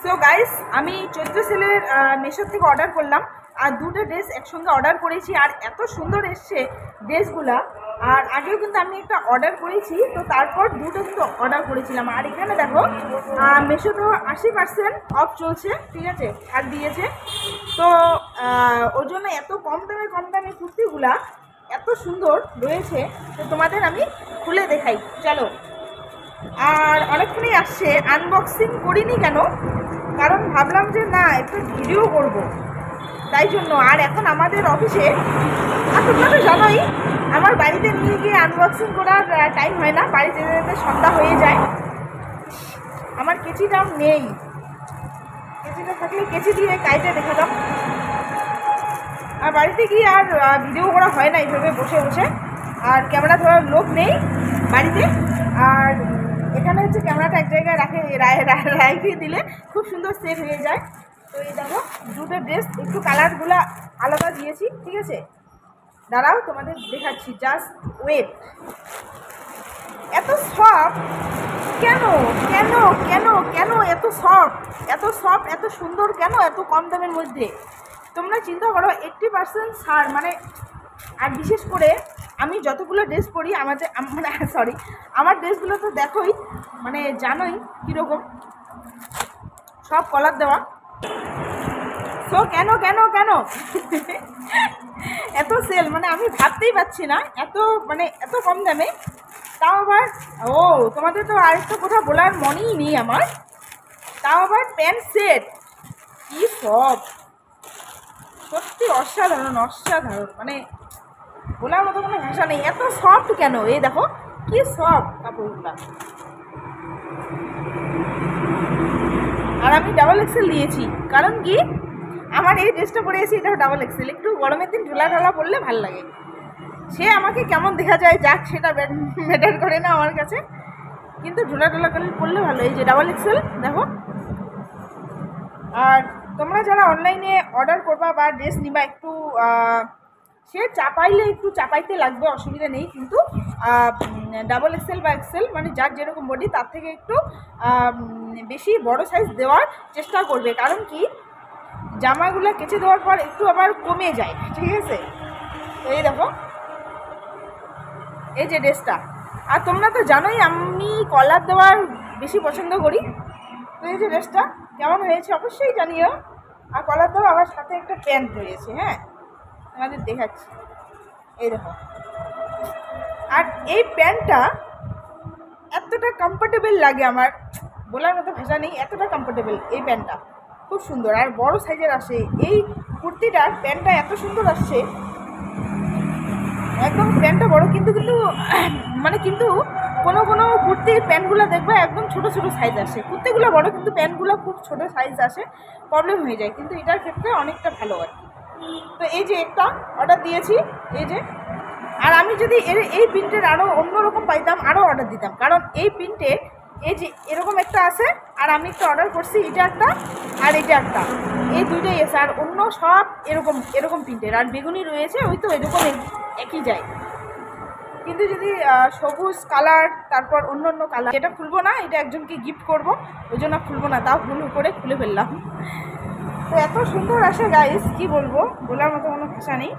So guys আমি 14 সেলের মেশো থেকে অর্ডার করলাম আর দুটো ড্রেস একসঙ্গে অর্ডার করেছি আর এত সুন্দর এসছে ড্রেসগুলা। আর আগেও কিন্তু আমি একটা অর্ডার করেছি, তো তারপর দুটো কিন্তু অর্ডার করেছিলাম। আর এখানে দেখো মেশো তো 80% অফ চলছে, ঠিক আছে, ছাড় দিয়েছে। তো ওর জন্য এত কম দামে কুর্তিগুলা এত সুন্দর রয়েছে, তো তোমাদের আমি খুলে দেখাই, চলো। আর অনেকক্ষণই আসছে, আনবক্সিং করিনি কেন, কারণ ভাবলাম যে না একটা ভিডিও করব, তাই জন্য। আর এখন আমাদের অফিসে, আর তোমরা তো জানোই আমার বাড়িতে নিয়ে গিয়ে আনবক্সিং করার টাইম হয় না, বাড়িতে যেতে সন্ধ্যা হয়ে যায়। আমার কেচিটাও নেই, কেচিটা থাকলে কেচি দিয়ে কাইটে দেখা দাও। আর বাড়িতে গিয়ে আর ভিডিও করা হয় না এইভাবে বসে বসে, আর ক্যামেরা ধরার লোক নেই বাড়িতে। আর এখানে হচ্ছে ক্যামেরাটা এক জায়গায় রেখে দিলে খুব সুন্দর সেভ হয়ে যায়। তো এই দেখো দুটো ড্রেস, একটু কালারগুলো আলাদা দিয়েছি, ঠিক আছে, দাঁড়াও তোমাদের দেখাচ্ছি, জাস্ট ওয়েট। এত সফট কেন কেন কেন কেন এত সফট এত সুন্দর কেন এত কম দামের মধ্যে? তোমরা চিন্তা করো 80% ছাড়, মানে। আর বিশেষ করে আমি যতগুলো ড্রেস পরি আমার ড্রেসগুলো তো দেখোই, মানে জানোই কীরকম, সব কলার দেওয়া। সো কেন কেন কেন এত সেল, মানে আমি ভাবতেই পারছি না এত কম দামে। তাও আবার তোমাদের তো আরেকটা কথা বলার মনেই নেই আমার, তাও আবার প্যান্ট সেট, কি সব, সত্যি অসাধারণ, মানে বলার মতো কোনো ভাষা নেই। এত সফট কেন, এই দেখো কি সফট কাপড়গুলো। আর আমি ডাবল এক্সেল দিয়েছি, কারণ কি আমার এই ড্রেসটা পরে এসে এটা ডাবল এক্সেল, একটু গরমের দিন ঢোলা পরলে ভালো লাগে। সে আমাকে কেমন দেখা যায় যাক, সেটা ম্যাটার করে না আমার কাছে, কিন্তু ঢোলা পরলে ভালো। এই যে ডাবল এক্সেল দেখো। আর তোমরা যারা অনলাইনে অর্ডার করবা বা ড্রেস নিবা, একটু সে একটু চাপাইতে লাগবে, অসুবিধা নেই, কিন্তু ডাবল এক্সেল বা এক্সেল মানে যার যেরকম বডি তার থেকে একটু বেশি বড় সাইজ দেওয়ার চেষ্টা করবে, কারণ কি জামাগুলো কেচে দেওয়ার পর একটু আবার কমে যায়, ঠিক আছে। তো এই দেখো এই যে ড্রেসটা, আর তোমরা তো জানোই আমি কলার দেওয়ার বেশি পছন্দ করি। তো এই যে ড্রেসটা কেমন হয়েছে অবশ্যই জানিও। আর কলার দেওয়া আবার সাথে একটা প্যান্ট রয়েছে, হ্যাঁ আমাদের দেখাচ্ছি, এই দেখো। আর এই প্যান্টটা এতটা কমফোর্টেবল লাগে, আমার বলার মতো ভাষা নেই, এতটা কমফোর্টেবল এই প্যান্টটা, খুব সুন্দর। আর বড় সাইজের আসে এই কুর্তিটার, প্যান্টটা এত সুন্দর আসছে, একদম প্যান্টটা বড়, কিন্তু কোনো কুর্তির প্যান্টগুলো দেখবে একদম ছোট সাইজ আসে, কুর্তিগুলো বড় কিন্তু প্যান্টগুলো খুব ছোট সাইজ আসে, প্রবলেম হয়ে যায়, কিন্তু এটার ক্ষেত্রে অনেকটা ভালো আর কি। তো এই যে একটা অর্ডার দিয়েছি, এই যে। আর আমি যদি এই প্রিন্টের আরও অন্যরকম পাইতাম আরও অর্ডার দিতাম, কারণ এই প্রিন্টে এই যে এরকম একটা আছে, আর আমি একটা অর্ডার করছি, এটা একটা আর এটা একটা, এই দুইটাই আছে। আর অন্য সব এরকম প্রিন্টের, আর বেগুনি রয়েছে, ওই তো এরকম একই যায়। কিন্তু যদি সবুজ কালার, তারপর অন্য কালার, এটা খুলবো না, এটা একজনকে গিফট করব, ওই জন্য খুলবো না, তাও ভুল করে খুলে ফেললাম। তো এত সুন্দর আসে গাইস, কি বলবো, বলার মতো কোনো ভাষা নেই।